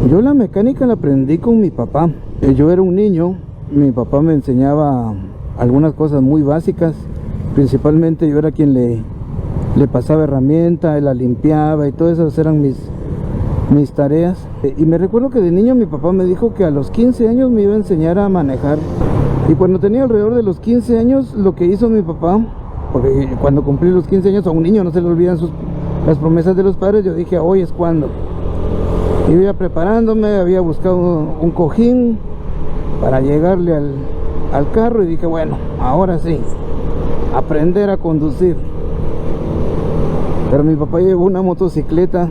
Yo la mecánica la aprendí con mi papá. Yo era un niño, mi papá me enseñaba algunas cosas muy básicas. Principalmente yo era quien le pasaba herramienta, él la limpiaba y todas esas eran mis tareas. Y me recuerdo que de niño mi papá me dijo que a los 15 años me iba a enseñar a manejar. Y cuando tenía alrededor de los 15 años, lo que hizo mi papá, porque cuando cumplí los 15 años a un niño no se le olvidan las promesas de los padres, yo dije, hoy es cuando. Y yo ya preparándome, había buscado un cojín para llegarle al carro y dije, bueno, ahora sí, aprender a conducir. Pero mi papá llevó una motocicleta,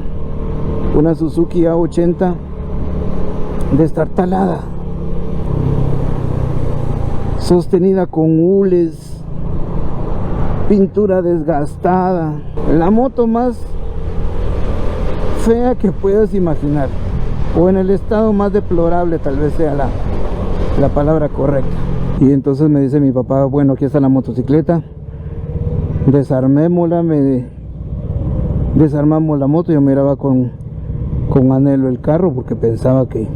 una Suzuki A80 destartalada, sostenida con hules, pintura desgastada, la moto más fea que puedas imaginar, o en el estado más deplorable tal vez sea la palabra correcta. Y entonces me dice mi papá, bueno, aquí está la motocicleta, desarmémosla. Desarmamos la moto. Yo miraba con anhelo el carro porque pensaba que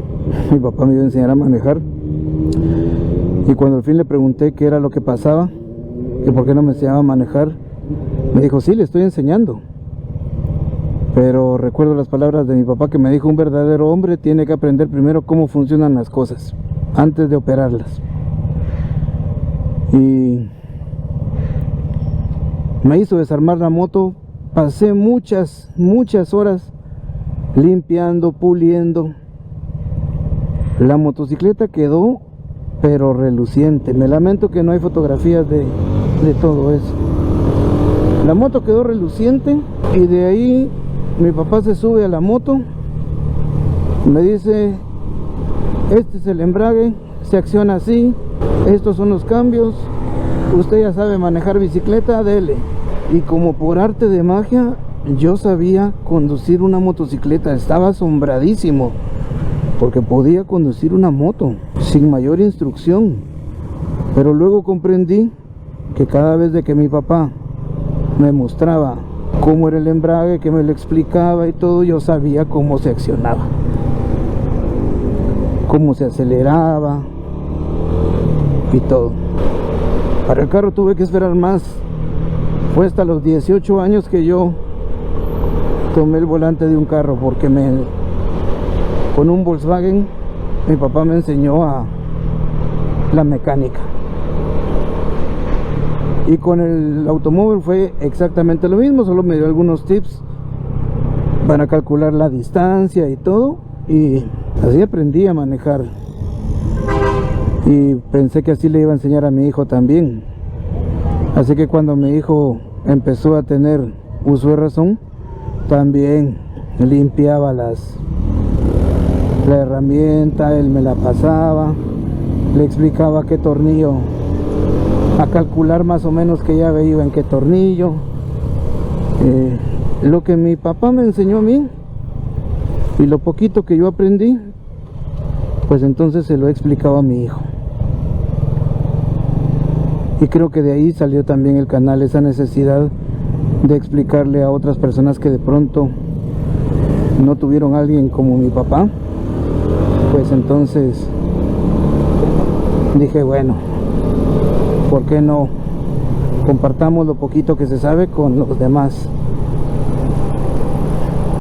mi papá me iba a enseñar a manejar. Y cuando al fin le pregunté qué era lo que pasaba, que por qué no me enseñaba a manejar, me dijo, sí, le estoy enseñando. Pero recuerdo las palabras de mi papá que me dijo, un verdadero hombre tiene que aprender primero cómo funcionan las cosas antes de operarlas. Y me hizo desarmar la moto. Pasé muchas horas limpiando, puliendo. La motocicleta quedó pero reluciente. Me lamento que no hay fotografías de todo eso. La moto quedó reluciente y de ahí mi papá se sube a la moto, me dice, este es el embrague, se acciona así, estos son los cambios, usted ya sabe manejar bicicleta, dele. Y como por arte de magia, yo sabía conducir una motocicleta. Estaba asombradísimo porque podía conducir una moto sin mayor instrucción. Pero luego comprendí que cada vez de que mi papá me mostraba cómo era el embrague, que me lo explicaba y todo, yo sabía cómo se accionaba, cómo se aceleraba y todo. Para el carro tuve que esperar más. Fue hasta los 18 años que yo tomé el volante de un carro, porque con un Volkswagen mi papá me enseñó la mecánica. Y con el automóvil fue exactamente lo mismo, solo me dio algunos tips para calcular la distancia y todo, y así aprendí a manejar. Y pensé que así le iba a enseñar a mi hijo también. Así que cuando mi hijo empezó a tener uso de razón, también limpiaba la herramienta, él me la pasaba, le explicaba qué tornillo, a calcular más o menos qué llave iba en qué tornillo. Lo que mi papá me enseñó a mí y lo poquito que yo aprendí, pues entonces se lo he explicado a mi hijo. Y creo que de ahí salió también el canal, esa necesidad de explicarle a otras personas que de pronto no tuvieron a alguien como mi papá. Pues entonces dije, bueno, ¿por qué no compartamos lo poquito que se sabe con los demás?